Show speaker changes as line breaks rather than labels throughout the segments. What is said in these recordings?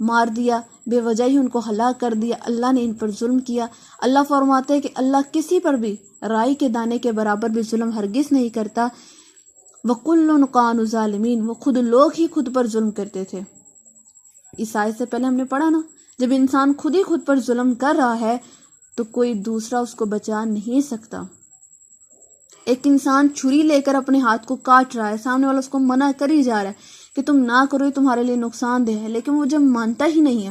مار دیا، بے وجہ ہی ان کو ہلاک کر دیا، اللہ نے ان پر ظلم کیا۔ اللہ فرماتے ہیں کہ اللہ کسی پر بھی رائی کے دانے کے برابر بھی ظلم ہرگز نہیں کرتا۔ وَكُلٌّ كَانُوا ظَالِمِينَ، وہ خود لوگ ہی خود پر ظلم کرتے تھے۔ اس آیت سے پہلے ہم نے پڑھا نا، جب انسان خود ہی خود پر ظلم کر رہا ہے تو کوئی دوسرا اس کو بچا نہیں سکتا۔ ایک انسان چھری لے کر اپنے ہاتھ کو کاٹ رہا ہے، سامنے والا اس کو منع کر ہی جا رہا ہے کہ تم نہ کرو، یہ تمہارے لیے نقصان دہ ہے، لیکن وہ جب مانتا ہی نہیں ہے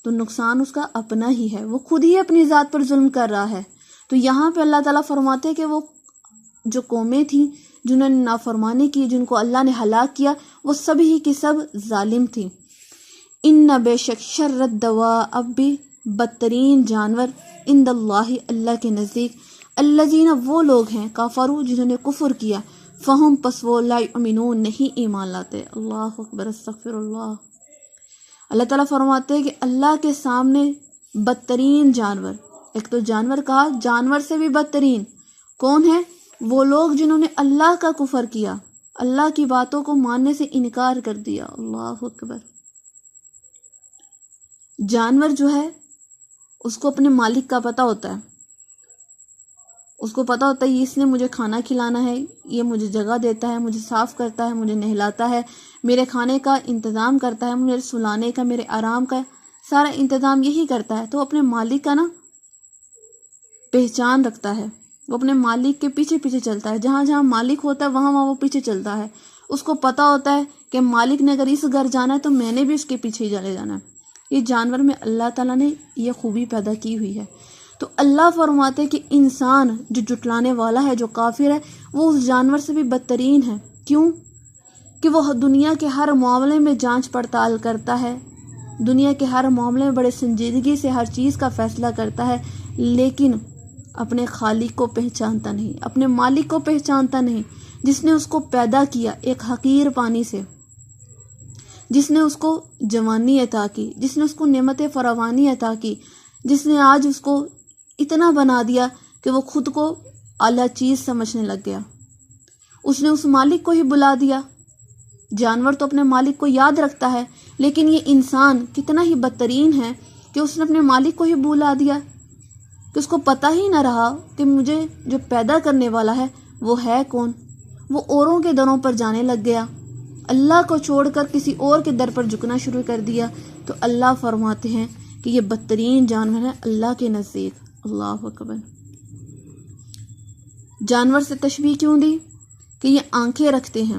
تو نقصان اس کا اپنا ہی ہے، وہ خود ہی اپنی ذات پر ظلم کر رہا ہے۔ تو یہاں پہ اللہ تعالیٰ فرماتے ہیں کہ وہ جو قومیں تھیں جنہوں نے نافرمانی کی، جن کو اللہ نے ہلاک کیا، وہ سب ہی کی سب ظالم تھیں۔ ان بے شک شر الدواب، اب بھی بدترین جانور، عند اللہ، اللہ کے نزدیک، الذین، وہ لوگ ہیں، کافروا، جنہوں نے کفر کیا، فہم، پس وہ، لا یؤمنون، نہیں ایمان لاتے۔ اللہ اکبر، استغفر اللہ۔ اللہ تعالیٰ فرماتے ہیں کہ اللہ کے سامنے بدترین جانور، ایک تو جانور کہا، جانور سے بھی بدترین کون ہے؟ وہ لوگ جنہوں نے اللہ کا کفر کیا، اللہ کی باتوں کو ماننے سے انکار کر دیا۔ اللہ اکبر۔ جانور جو ہے اس کو اپنے مالک کا پتہ ہوتا ہے، اس کو پتہ ہوتا ہے اس نے مجھے کھانا کھلانا ہے، یہ مجھے جگہ دیتا ہے، مجھے صاف کرتا ہے، مجھے نہلاتا ہے، میرے کھانے کا انتظام کرتا ہے، میرے سلانے کا، میرے آرام کا سارا انتظام یہی کرتا ہے۔ تو اپنے مالک کا نا پہچان رکھتا ہے، وہ اپنے مالک کے پیچھے پیچھے چلتا ہے، جہاں جہاں مالک ہوتا ہے وہاں وہاں وہ پیچھے چلتا ہے۔ اس کو پتہ ہوتا ہے کہ مالک نے اگر اس گھر جانا ہے تو میں نے بھی اس کے پیچھے ہی چلے جانا ہے۔ یہ جانور میں اللہ تعالیٰ نے یہ خوبی پیدا کی ہوئی ہے۔ تو اللہ فرماتے کہ انسان جو جھٹلانے والا ہے، جو کافر ہے، وہ اس جانور سے بھی بدترین ہے۔ کیوں؟ کہ وہ دنیا کے ہر معاملے میں جانچ پڑتال کرتا ہے، دنیا کے ہر معاملے میں بڑے سنجیدگی سے ہر چیز کا فیصلہ کرتا ہے، لیکن اپنے خالق کو پہچانتا نہیں، اپنے مالک کو پہچانتا نہیں، جس نے اس کو پیدا کیا ایک حقیر پانی سے، جس نے اس کو جوانی عطا کی، جس نے اس کو نعمت فراوانی عطا کی، جس نے آج اس کو اتنا بنا دیا کہ وہ خود کو اعلیٰ چیز سمجھنے لگ گیا۔ اس نے اس مالک کو ہی بلا دیا۔ جانور تو اپنے مالک کو یاد رکھتا ہے، لیکن یہ انسان کتنا ہی بدترین ہے کہ اس نے اپنے مالک کو ہی بلا دیا، کہ اس کو پتہ ہی نہ رہا کہ مجھے جو پیدا کرنے والا ہے وہ ہے کون۔ وہ اوروں کے دروں پر جانے لگ گیا، اللہ کو چھوڑ کر کسی اور کے در پر جھکنا شروع کر دیا۔ تو اللہ فرماتے ہیں کہ یہ بدترین جانور ہے اللہ کے نزدیک۔ اللہ اکبر۔ جانور سے تشبیہ کیوں دی؟ کہ یہ آنکھیں رکھتے ہیں،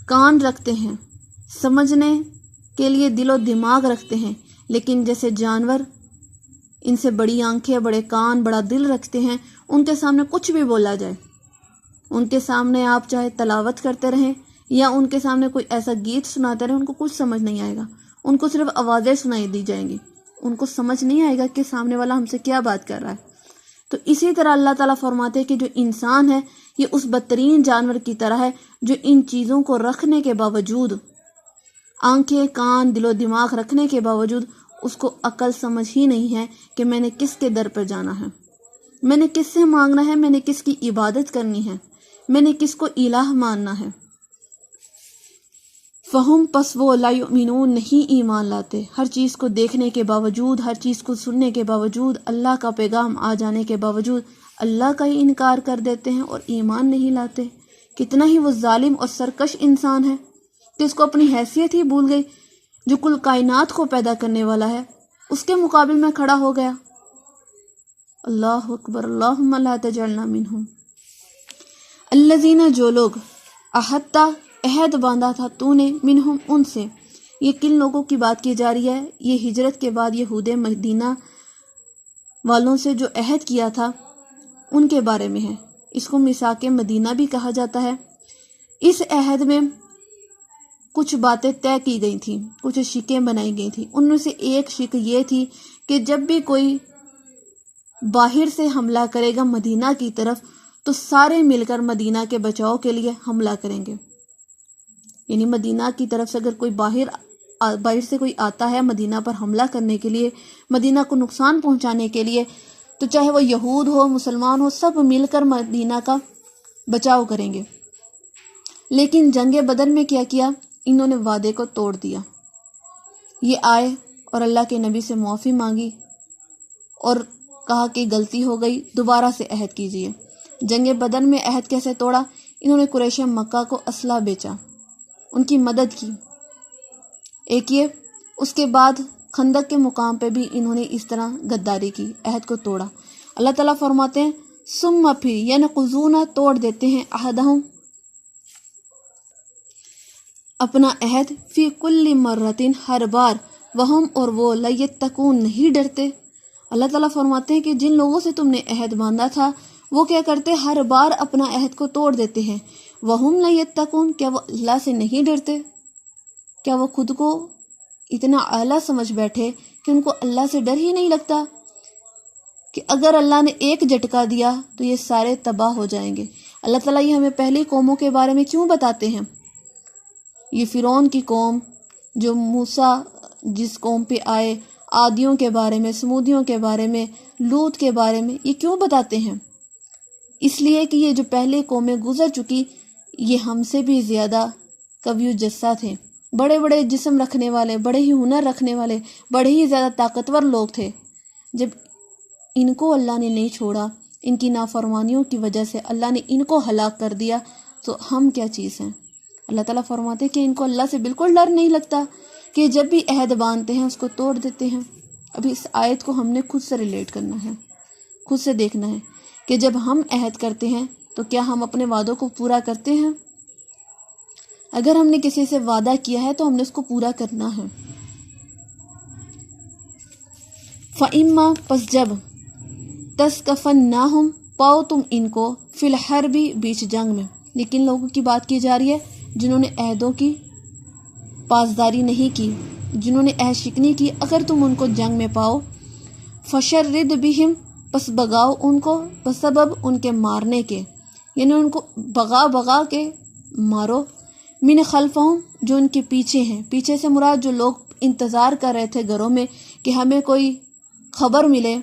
کان رکھتے ہیں، سمجھنے کے لیے دل و دماغ رکھتے ہیں، لیکن جیسے جانور ان سے بڑی آنکھیں، بڑے کان، بڑا دل رکھتے ہیں، ان کے سامنے کچھ بھی بولا جائے، ان کے سامنے آپ چاہے تلاوت کرتے رہیں یا ان کے سامنے کوئی ایسا گیت سناتے رہیں، ان کو کچھ سمجھ نہیں آئے گا، ان کو صرف آوازیں سنائی دی جائیں گی، ان کو سمجھ نہیں آئے گا کہ سامنے والا ہم سے کیا بات کر رہا ہے۔ تو اسی طرح اللہ تعالیٰ فرماتے ہیں کہ جو انسان ہے یہ اس بدترین جانور کی طرح ہے جو ان چیزوں کو رکھنے کے باوجود، آنکھیں، کان، دل و دماغ رکھنے کے باوجود، اس کو عقل سمجھ ہی نہیں ہے کہ میں نے کس کے در پر جانا ہے، میں نے کس سے مانگنا ہے، میں نے کس کی عبادت کرنی ہے، میں نے کس کو الہ ماننا ہے۔ فہم، پس وہ، لا یؤمنون، نہیں ایمان لاتے، ہر چیز کو دیکھنے کے باوجود، ہر چیز کو سننے کے باوجود، اللہ کا پیغام آ جانے کے باوجود اللہ کا ہی انکار کر دیتے ہیں اور ایمان نہیں لاتے۔ کتنا ہی وہ ظالم اور سرکش انسان ہے کہ اس کو اپنی حیثیت ہی بھول گئی، جو کل کائنات کو پیدا کرنے والا ہے اس کے مقابل میں کھڑا ہو گیا۔ اللہ اکبر۔ اللہم لا تجعلنا منہم۔ الذین، جو لوگ، عہدت، عہد باندھا تھا تو نے، منہم، ان سے۔ یہ کن لوگوں کی بات کی جا رہی ہے؟ یہ ہجرت کے بعد یہود مدینہ والوں سے جو عہد کیا تھا ان کے بارے میں ہے۔ اس کو میثاق مدینہ بھی کہا جاتا ہے۔ اس عہد میں کچھ باتیں طے کی گئی تھیں، کچھ شکیں بنائی گئی تھیں۔ ان میں سے ایک شک یہ تھی کہ جب بھی کوئی باہر سے حملہ کرے گا مدینہ کی طرف تو سارے مل کر مدینہ کے بچاؤ کے لیے حملہ کریں گے۔ یعنی مدینہ کی طرف سے اگر کوئی باہر سے کوئی آتا ہے مدینہ پر حملہ کرنے کے لیے، مدینہ کو نقصان پہنچانے کے لیے، تو چاہے وہ یہود ہو، مسلمان ہو، سب مل کر مدینہ کا بچاؤ کریں گے۔ لیکن جنگ بدر میں کیا کیا؟ انہوں نے وعدے کو توڑ دیا، یہ آئے اور اللہ کے نبی سے معافی مانگی اور کہا کہ غلطی ہو گئی، دوبارہ سے عہد کیجیے۔ جنگ بدر میں عہد کیسے توڑا؟ انہوں نے قریش مکہ کو اسلحہ بیچا، ان کی مدد کی، ایک یہ، اس کے بعد خندق کے مقام پہ بھی انہوں نے اس طرح غداری کی، عہد کو توڑا۔ اللہ تعالیٰ فرماتے ہیں ثم پھر ینقضون توڑ دیتے ہیں عہدہم اپنا عہد فی کل مرتن ہر بار وہم اور وہ لیتقون نہیں ڈرتے۔ اللہ تعالیٰ فرماتے ہیں کہ جن لوگوں سے تم نے عہد باندھا تھا وہ کیا کرتے؟ ہر بار اپنا عہد کو توڑ دیتے ہیں۔ وہم لیتقون، کیا وہ اللہ سے نہیں ڈرتے؟ کیا وہ خود کو اتنا اعلیٰ سمجھ بیٹھے کہ ان کو اللہ سے ڈر ہی نہیں لگتا کہ اگر اللہ نے ایک جھٹکا دیا تو یہ سارے تباہ ہو جائیں گے؟ اللہ تعالیٰ یہ ہمیں پہلی قوموں کے بارے میں کیوں بتاتے ہیں؟ یہ فرعون کی قوم جو موسیٰ جس قوم پہ آئے، عادیوں کے بارے میں، سمودیوں کے بارے میں، لوط کے بارے میں، یہ کیوں بتاتے ہیں؟ اس لیے کہ یہ جو پہلے قومیں گزر چکی یہ ہم سے بھی زیادہ قوی جسہ تھے، بڑے بڑے جسم رکھنے والے، بڑے ہی ہنر رکھنے والے، بڑے ہی زیادہ طاقتور لوگ تھے۔ جب ان کو اللہ نے نہیں چھوڑا، ان کی نافرمانیوں کی وجہ سے اللہ نے ان کو ہلاک کر دیا، تو ہم کیا چیز ہیں؟ اللہ تعالیٰ فرماتے ہیں کہ ان کو اللہ سے بالکل ڈر نہیں لگتا کہ جب بھی عہد باندھتے ہیں اس کو توڑ دیتے ہیں۔ ابھی اس آیت کو ہم نے خود سے ریلیٹ کرنا ہے، خود سے دیکھنا ہے کہ جب ہم عہد کرتے ہیں تو کیا ہم اپنے وعدوں کو پورا کرتے ہیں؟ اگر ہم نے کسی سے وعدہ کیا ہے تو ہم نے اس کو پورا کرنا ہے۔ فَإِمَّا پس جب تَسْقَفَنَّهُمْ پاؤ تم ان کو فی الحرب بیچ جنگ میں، لیکن لوگوں کی بات کی جا رہی ہے جنہوں نے عہدوں کی پاسداری نہیں کی، جنہوں نے عہد شکنی کی، اگر تم ان کو جنگ میں پاؤ فَشَرِّدْ بِهِمْ پس بگاؤ ان کو بسبب ان کے مارنے کے، یعنی ان کو بغا کے مارو، من خلفہم جو ان کے پیچھے ہیں، پیچھے سے مراد جو لوگ انتظار کر رہے تھے گھروں میں کہ ہمیں کوئی خبر ملے،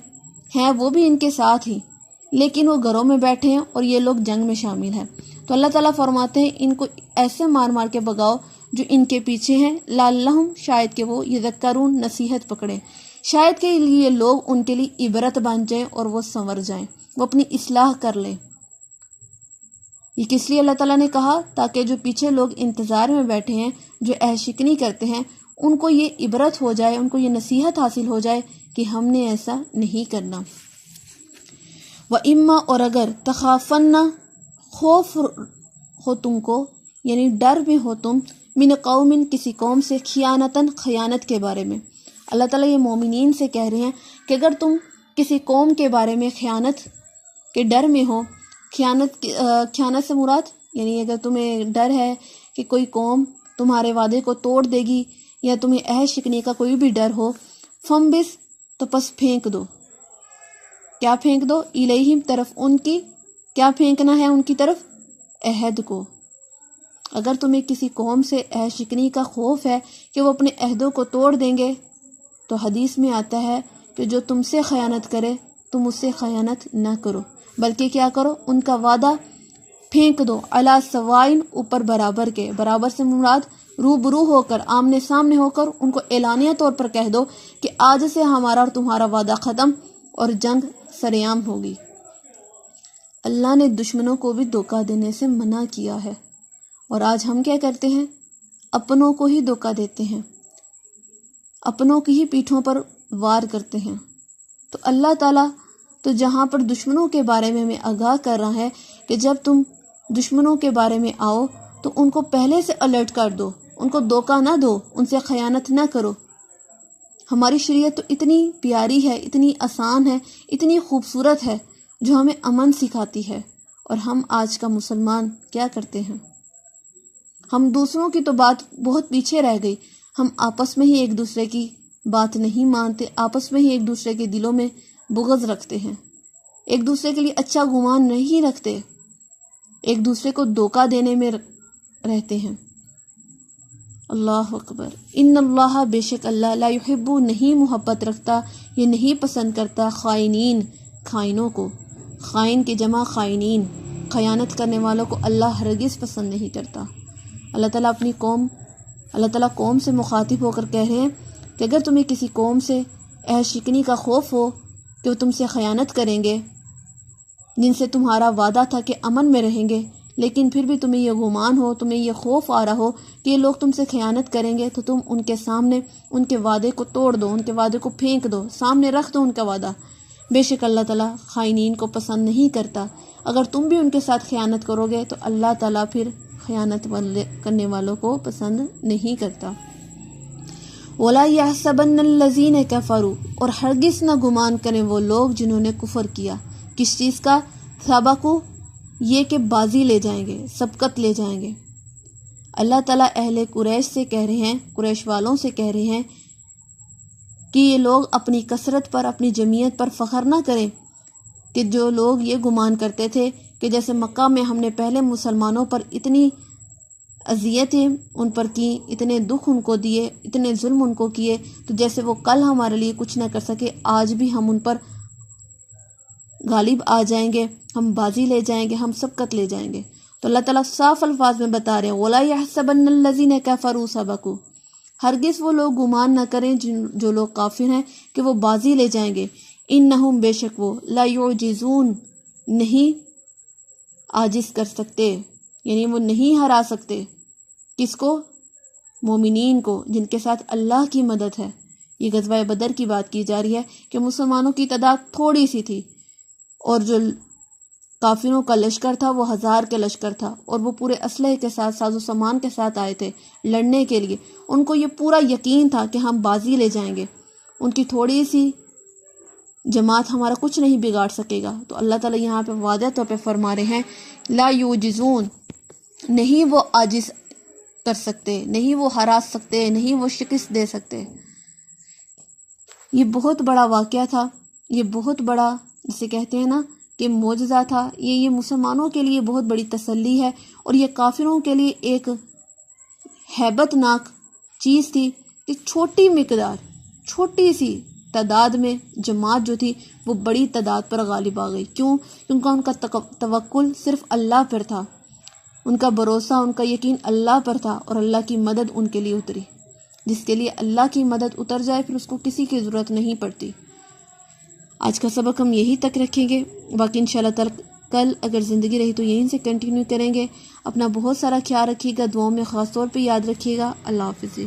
ہیں وہ بھی ان کے ساتھ ہی، لیکن وہ گھروں میں بیٹھے ہیں اور یہ لوگ جنگ میں شامل ہیں۔ تو اللہ تعالیٰ فرماتے ہیں ان کو ایسے مار مار کے بگاؤ جو ان کے پیچھے ہیں، لعلہم شاید کہ وہ یذکرون نصیحت پکڑیں، شاید کہ یہ لوگ ان کے لیے عبرت بن جائیں اور وہ سنور جائیں، وہ اپنی اصلاح کر لیں۔ یہ کس لیے اللہ تعالیٰ نے کہا؟ تاکہ جو پیچھے لوگ انتظار میں بیٹھے ہیں، جو عہد شکنی کرتے ہیں، ان کو یہ عبرت ہو جائے، ان کو یہ نصیحت حاصل ہو جائے کہ ہم نے ایسا نہیں کرنا۔ وَإِمَّا اور اگر تخافن خوف ہو تم کو، یعنی ڈر میں ہو تم، من قوم کسی قوم سے، خیانتاً خیانت کے بارے میں، اللہ تعالیٰ یہ مومنین سے کہہ رہے ہیں کہ اگر تم کسی قوم کے بارے میں خیانت کے ڈر میں ہو، خیانت سے مراد یعنی اگر تمہیں ڈر ہے کہ کوئی قوم تمہارے وعدے کو توڑ دے گی یا تمہیں عہد شکنی کا کوئی بھی ڈر ہو، فَمْبِس تو پس پھینک دو۔ کیا پھینک دو؟ الیہم طرف ان کی، کیا پھینکنا ہے ان کی طرف؟ عہد کو۔ اگر تمہیں کسی قوم سے عہد شکنی کا خوف ہے کہ وہ اپنے عہدوں کو توڑ دیں گے، تو حدیث میں آتا ہے کہ جو تم سے خیانت کرے تم اس سے خیانت نہ کرو، بلکہ کیا کرو؟ ان کا وعدہ پھینک دو، علی سوائن اوپر برابر کے، برابر سے مراد روبرو ہو کر، آمنے سامنے ہو کر ان کو اعلانیہ طور پر کہہ دو کہ آج سے ہمارا اور تمہارا وعدہ ختم اور جنگ سرعام ہوگی۔ اللہ نے دشمنوں کو بھی دھوکہ دینے سے منع کیا ہے، اور آج ہم کیا کرتے ہیں؟ اپنوں کو ہی دھوکہ دیتے ہیں، اپنوں کی ہی پیٹھوں پر وار کرتے ہیں۔ تو اللہ تعالیٰ تو جہاں پر دشمنوں کے بارے میں ہمیں آگاہ کر رہا ہے کہ جب تم دشمنوں کے بارے میں آؤ تو ان کو پہلے سے الرٹ کر دو، ان کو دھوکہ نہ دو، ان سے خیانت نہ کرو۔ ہماری شریعت تو اتنی پیاری ہے، اتنی آسان ہے، اتنی خوبصورت ہے، جو ہمیں امن سکھاتی ہے، اور ہم آج کا مسلمان کیا کرتے ہیں؟ ہم دوسروں کی تو بات بہت پیچھے رہ گئی، ہم آپس میں ہی ایک دوسرے کی بات نہیں مانتے، آپس میں ہی ایک دوسرے کے دلوں میں بغض رکھتے ہیں، ایک دوسرے کے لیے اچھا گمان نہیں رکھتے، ایک دوسرے کو دھوکہ دینے میں رہتے ہیں۔ اللہ اکبر۔ ان اللہ بے شک اللہ لا یحب نہیں محبت رکھتا، یہ نہیں پسند کرتا خائنین خائنوں کو، خائن کی جمع خائنین، خیانت کرنے والوں کو اللہ ہرگز پسند نہیں کرتا۔ اللہ تعالیٰ اپنی قوم، اللہ تعالیٰ قوم سے مخاطب ہو کر کہہ رہے ہیں کہ اگر تمہیں کسی قوم سے عہد شکنی کا خوف ہو کہ وہ تم سے خیانت کریں گے، جن سے تمہارا وعدہ تھا کہ امن میں رہیں گے، لیکن پھر بھی تمہیں یہ گمان ہو، تمہیں یہ خوف آ رہا ہو کہ یہ لوگ تم سے خیانت کریں گے، تو تم ان کے سامنے ان کے وعدے کو توڑ دو، ان کے وعدے کو پھینک دو، سامنے رکھ دو ان کا وعدہ۔ بے شک اللہ تعالیٰ خائنین کو پسند نہیں کرتا۔ اگر تم بھی ان کے ساتھ خیانت کرو گے تو اللہ تعالیٰ پھر خیانت کرنے والوں کو پسند نہیں کرتا۔ وَلَا يَحْسَبَنَّ الَّذِينَ كَفَرُوا، اور ہرگز نہ گمان کریں وہ لوگ جنہوں نے کفر کیا۔ کس چیز کا؟ سبقوا، یہ کہ بازی لے جائیں گے، سبقت لے جائیں گے۔ اللہ تعالیٰ اہل قریش سے کہہ رہے ہیں، قریش والوں سے کہہ رہے ہیں کہ یہ لوگ اپنی کثرت پر، اپنی جمعیت پر فخر نہ کریں، کہ جو لوگ یہ گمان کرتے تھے کہ جیسے مکہ میں ہم نے پہلے مسلمانوں پر اتنی اذیتیں ان پر کی، اتنے دکھ ان کو دیے، اتنے ظلم ان کو کیے، تو جیسے وہ کل ہمارے لیے کچھ نہ کر سکے، آج بھی ہم ان پر غالب آ جائیں گے، ہم بازی لے جائیں گے، ہم سبقت لے جائیں گے۔ تو اللہ تعالیٰ صاف الفاظ میں بتا رہے ہیں وَلَا يَحْسَبَنَّ الَّذِينَ كَفَرُوا سَبَقُوا، ہرگز وہ لوگ گمان نہ کریں جو لوگ کافر ہیں کہ وہ بازی لے جائیں گے۔ اِنَّهُمْ، بے شک وہ، لَا يُعْجِزُونَ، نہیں عاجز کر سکتے، یعنی وہ نہیں ہرا سکتے۔ کس کو؟ مومنین کو، جن کے ساتھ اللہ کی مدد ہے۔ یہ غزوہ بدر کی بات کی جا رہی ہے کہ مسلمانوں کی تعداد تھوڑی سی تھی، اور جو کافروں کا لشکر تھا وہ 1000 کے لشکر تھا، اور وہ پورے اسلحے کے ساتھ، ساز و سامان کے ساتھ آئے تھے لڑنے کے لیے۔ ان کو یہ پورا یقین تھا کہ ہم بازی لے جائیں گے، ان کی تھوڑی سی جماعت ہمارا کچھ نہیں بگاڑ سکے گا۔ تو اللہ تعالیٰ یہاں پہ واضح طور پہ فرما رہے ہیں لا یوجزون، نہیں وہ عاجز کر سکتے، نہیں وہ ہرا سکتے، نہیں وہ شکست دے سکتے۔ یہ بہت بڑا واقعہ تھا، یہ بہت بڑا، جسے کہتے ہیں نا کہ معجزہ تھا۔ یہ مسلمانوں کے لیے بہت بڑی تسلی ہے، اور یہ کافروں کے لیے ایک ہیبت ناک چیز تھی کہ چھوٹی مقدار، چھوٹی سی تعداد میں جماعت جو تھی وہ بڑی تعداد پر غالب آ گئی۔ کیوں؟ کیونکہ ان کا توکل صرف اللہ پر تھا، ان کا بھروسہ، ان کا یقین اللہ پر تھا، اور اللہ کی مدد ان کے لیے اتری۔ جس کے لیے اللہ کی مدد اتر جائے پھر اس کو کسی کی ضرورت نہیں پڑتی۔ آج کا سبق ہم یہی تک رکھیں گے، باقی انشاءاللہ تعالی کل اگر زندگی رہی تو یہیں سے کنٹینیو کریں گے۔ اپنا بہت سارا خیال رکھیے گا، دعاؤں میں خاص طور پہ یاد رکھیے گا۔ اللہ حافظ۔